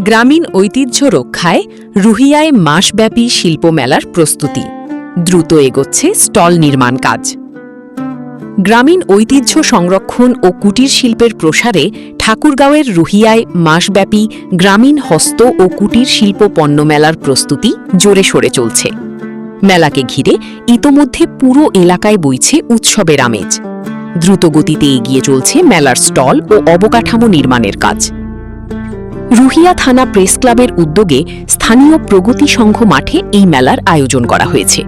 গ্রামীণ ঐতিহ্য রক্ষায় রুহিয়ায় মাসব্যাপী শিল্পমেলার প্রস্তুতি। দ্রুত এগোচ্ছে স্টল নির্মাণ কাজ। গ্রামীণ ঐতিহ্য সংরক্ষণ ও কুটির শিল্পের প্রসারে ঠাকুরগাঁওয়ের রুহিয়ায় মাসব্যাপী গ্রামীণ হস্ত ও কুটির শিল্প পণ্য মেলার প্রস্তুতি জোরে সোরে চলছে। মেলাকে ঘিরে ইতোমধ্যে পুরো এলাকায় বইছে উৎসবের আমেজ। দ্রুতগতিতে এগিয়ে চলছে মেলার স্টল ও অবকাঠামো নির্মাণের কাজ। রুহিয়া থানা প্রেস ক্লাবের উদ্যোগে স্থানীয় প্রগতি সংঘ মাঠে এই মেলার আয়োজন করা হয়েছে।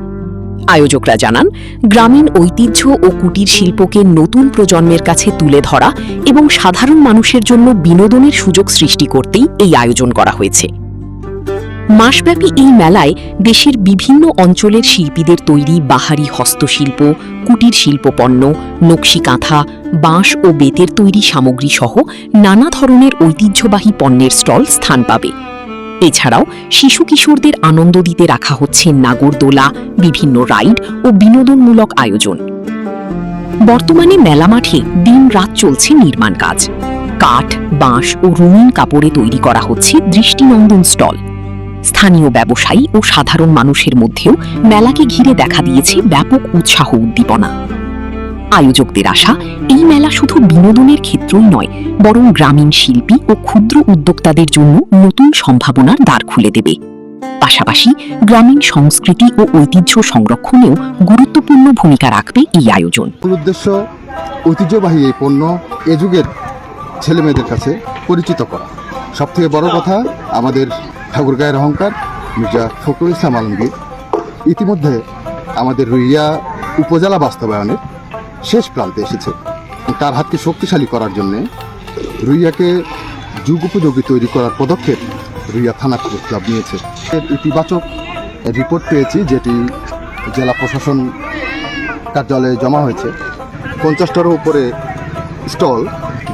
আয়োজকরা জানান, গ্রামীণ ঐতিহ্য ও কুটির শিল্পকে নতুন প্রজন্মের কাছে তুলে ধরা এবং সাধারণ মানুষের জন্য বিনোদনের সুযোগ সৃষ্টি করতেই এই আয়োজন করা হয়েছে। মাসব্যাপী এই মেলায় দেশের বিভিন্ন অঞ্চলের শিল্পীদের তৈরি বাহারি হস্তশিল্প, কুটির শিল্পপণ্য, নকশি কাঁথা, বাঁশ ও বেতের তৈরি সামগ্রী সহ নানা ধরনের ঐতিহ্যবাহী পণ্যের স্টল স্থান পাবে। এছাড়াও শিশু কিশোরদের আনন্দ দিতে রাখা হচ্ছে নাগরদোলা, বিভিন্ন রাইড ও বিনোদনমূলক আয়োজন। বর্তমানে মেলা মাঠে দিন-রাত চলছে নির্মাণ কাজ। কাঠ, বাঁশ ও রঙিন কাপড়ে তৈরি করা হচ্ছে দৃষ্টিনন্দন স্টল। স্থানীয় ব্যবসায়ী ও সাধারণ মানুষের মধ্যেও মেলাকে ঘিরে দেখা দিয়েছে ব্যাপক উৎসাহ উদ্দীপনা। আয়োজকদের আশা, এই মেলা শুধু বিনোদনের ক্ষেত্রই নয়, বরং গ্রামীণ শিল্পী ও ক্ষুদ্র উদ্যোক্তাদের জন্য নতুন সম্ভাবনার দ্বার খুলে দেবে। পাশাপাশি গ্রামীণ সংস্কৃতি ও ঐতিহ্য সংরক্ষণেও গুরুত্বপূর্ণ ভূমিকা রাখবে এই আয়োজন। উদ্দেশ্য ঐতিহ্যবাহী এই পণ্য এ যুগের ছেলেমেয়েদের কাছে পরিচিত করা। সবথেকে বড় কথা, আমাদের ঠাকুরগাঁয়ের অহংকার মির্জা ফখরুল ইসলাম আলমগীর ইতিমধ্যে আমাদের রুইয়া উপজেলা বাস্তবায়নের শেষ প্রান্তে এসেছে। তার হাতকে শক্তিশালী করার জন্য রুইয়াকে যুগ উপযোগী তৈরি করার পদক্ষেপ রুইয়া থানা ক্লাব নিয়েছে। এর ইতিবাচক রিপোর্ট পেয়েছি, যেটি জেলা প্রশাসন কার্যালয়ে জমা হয়েছে। 50টারও উপরে স্টল,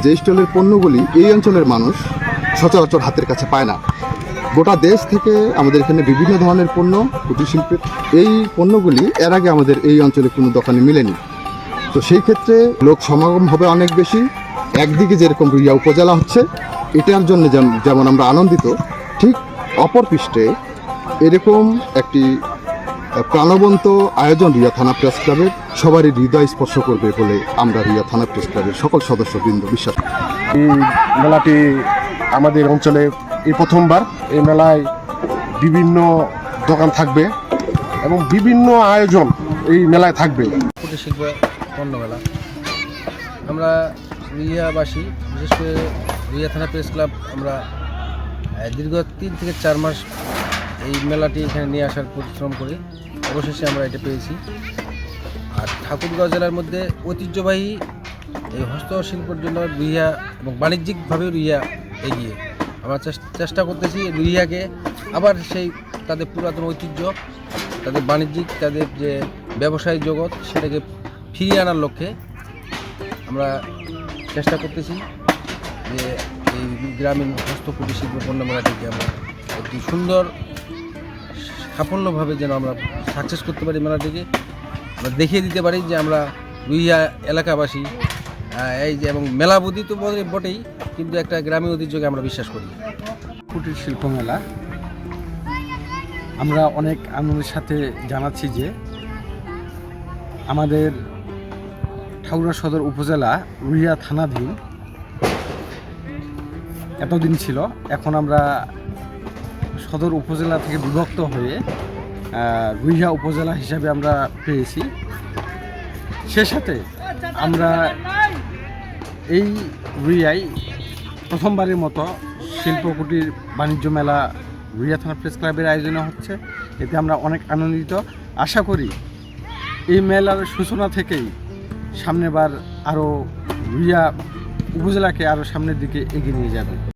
যে স্টলের পণ্যগুলি এই অঞ্চলের মানুষ সচরাচর হাতের কাছে পায় না। গোটা দেশ থেকে আমাদের এখানে বিভিন্ন ধরনের পণ্য, কুটির শিল্পের এই পণ্যগুলি এর আগে আমাদের এই অঞ্চলে কোনো দোকানে মিলেনি। তো সেই ক্ষেত্রে লোক সমাগম হবে অনেক বেশি। একদিকে যেরকম রুইয়া উপজেলা হচ্ছে, এটার জন্য যেমন আমরা আনন্দিত, ঠিক অপর পৃষ্ঠে এরকম একটি প্রাণবন্ত আয়োজন রুইয়া থানা প্রেস ক্লাবের সবারই হৃদয় স্পর্শ করবে বলে আমরা রুইয়া থানা প্রেস ক্লাবের সকল সদস্যবৃন্দ বিশ্বাস করি। এই মেলাটি আমাদের অঞ্চলে এই প্রথমবার। এই মেলায় বিভিন্ন দোকান থাকবে এবং বিভিন্ন আয়োজন এই মেলায় থাকবে। কুটির শিল্প পণ্য মেলা আমরা রুইয়াবাসী, বিশেষ করে রুইয়া থানা প্রেস ক্লাব, আমরা দীর্ঘ 3 থেকে 4 মাস এই মেলাটি এখানে নিয়ে আসার পরিশ্রম করি। অবশেষে আমরা এটা পেয়েছি। আর ঠাকুরগাঁও জেলার মধ্যে ঐতিহ্যবাহী এই হস্তশিল্পের জন্য রুইয়া এবং বাণিজ্যিকভাবেও রুইয়া এগিয়ে। আমরা চেষ্টা করতেছি রুইয়াকে আবার সেই তাদের পুরাতন ঐতিহ্য, তাদের বাণিজ্যিক, তাদের যে ব্যবসায়িক জগৎ, সেটাকে ফিরিয়ে আনার লক্ষ্যে আমরা চেষ্টা করতেছি যে এই গ্রামীণ হস্তকুটির শিল্প পণ্য মেলাটিকে আমরা একটি সুন্দর সাফল্যভাবে যেন আমরা সাকসেস করতে পারি। মেলাটিকে আমরা দেখিয়ে দিতে পারি যে আমরা রুইয়া এলাকাবাসী এই যে, এবং মেলাবুদ্ধি তো বটেই, কিন্তু একটা গ্রামীণ ঐতিহ্যকে আমরা বিশ্বাস করি। কুটির শিল্প মেলা আমরা অনেক আনন্দের সাথে জানাচ্ছি যে আমাদের ঠাকুরগাঁও সদর উপজেলা রুইয়া থানাধীন এতদিন ছিল, এখন আমরা সদর উপজেলা থেকে বিভক্ত হয়ে রুইয়া উপজেলা হিসাবে আমরা পেয়েছি। সে সাথে আমরা এই রুইয়ায় প্রথমবারের মতো শিল্প কুটির বাণিজ্য মেলা রুইয়া থানা প্রেস ক্লাবের আয়োজনে হচ্ছে। এতে আমরা অনেক আনন্দিত। আশা করি এই মেলার সূচনা থেকেই সামনেবার আরও রুইয়া উপজেলাকে আরও সামনের দিকে এগিয়ে নিয়ে যাবে।